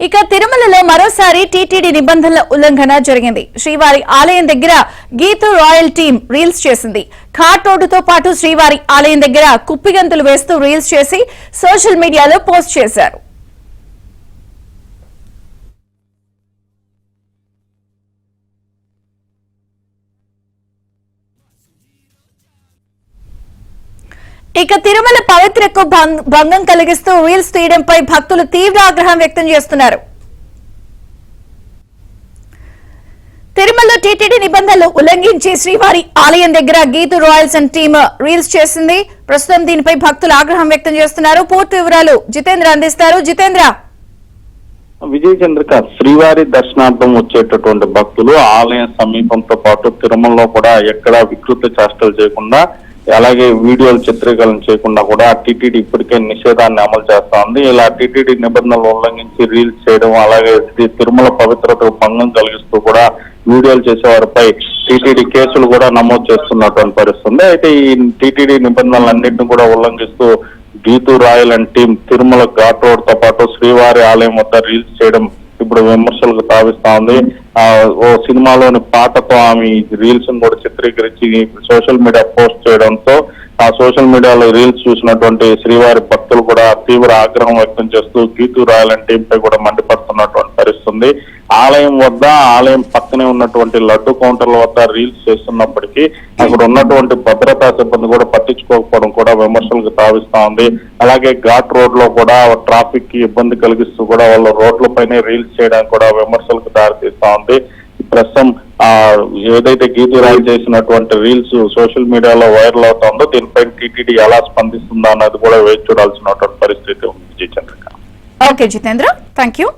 ఇక తిరుమలలో మరోసారి టీటీడీ నిబంధనల ఉల్లంఘన జరిగింది. శ్రీవారి ఆలయం దగ్గర గీతు రాయల్ టీం రీల్స్ చేసింది. ఘాట్ రోడ్డుతో పాటు శ్రీవారి ఆలయం దగ్గర కుప్పిగంతులు వేస్తూ రీల్స్ చేసి సోషల్ మీడియాలో పోస్ట్ చేశారు. ఇక తిరుమల పవిత్రకు భంగం కలిగిస్తూ రీల్స్ తీయడంపై భక్తులు తీవ్ర ఆగ్రహం వ్యక్తం చేస్తున్నారు. తిరుమలలో టీటీడీ నిబంధనలు ఉల్లంఘించి శ్రీవారి ఆలయం దగ్గర Geetu Royals and team reels చేసింది. ప్రస్తుతం దీనిపై భక్తులు ఆగ్రహం వ్యక్తం చేస్తున్నారు. పూర్తి వివరాలు జితేంద్ర అందిస్తారు. జితేంద్ర. విజయ్ చంద్రిక, శ్రీవారి దర్శనార్థం వచ్చేటటువంటి భక్తులు ఆలయ సమీపంతో పాటు తిరుమలలో కూడా ఎక్కడా వికృత చేష్టలు చేయకుండా, అలాగే వీడియోలు చిత్రీకరణ చేయకుండా కూడా టీటీడీ ఇప్పటికే నిషేధాన్ని అమలు చేస్తా ఉంది. ఇలా టీటీడీ నిబంధనలు ఉల్లంఘించి రీల్స్ చేయడం, అలాగే తిరుమల పవిత్రతకు భంగం కలిగిస్తూ కూడా వీడియోలు చేసేవారిపై టీటీడీ కేసులు కూడా నమోదు చేస్తున్నటువంటి పరిస్థితుంది. అయితే ఈ టీటీడీ నిబంధనలన్నింటినీ కూడా ఉల్లంఘిస్తూ Geetu Royal and team Tirumala ghat road తో పాటు శ్రీవారి ఆలయం వద్ద రీల్స్ చేయడం ఇప్పుడు విమర్శలకు తావిస్తా ఉంది. ఓ సినిమాలోని పాటతో ఆమె రీల్స్ కూడా చిత్రీకరించి సోషల్ మీడియా పోస్ట్ చేయడంతో ఆ సోషల్ మీడియాలో రీల్స్ చూసినటువంటి శ్రీవారి భక్తులు కూడా తీవ్ర ఆగ్రహం వ్యక్తం చేస్తూ గీతు రాయల్ అండ్ టీం పై కూడా మండిపడుతున్నటువంటి పరిస్థితుంది. ఆలయం వద్ద, ఆలయం పక్కనే ఉన్నటువంటి లడ్డు కౌంటర్ల వద్ద రీల్స్ చేస్తున్నప్పటికీ అక్కడ ఉన్నటువంటి భద్రతా సిబ్బంది కూడా పట్టించుకోకపోవడం కూడా విమర్శలకు తావిస్తా ఉంది. అలాగే ఘాట్ రోడ్ లో కూడా ట్రాఫిక్ కి ఇబ్బంది కలిగిస్తూ కూడా వాళ్ళ రోడ్లపైనే రీల్స్ చేయడానికి కూడా విమర్శలకు దారితీస్తా ఉంది. ప్రస్తుతం ఏదైతే గీతు రాయల్ చేసినటువంటి రీల్స్ సోషల్ మీడియాలో వైరల్ అవుతుందో దీనిపై టీటీడీ ఎలా స్పందిస్తుందో అన్నది కూడా వేచి చూడాల్సినటువంటి పరిస్థితి ఉంది. Vijay Chandrika. Okay Jitendra, thank you.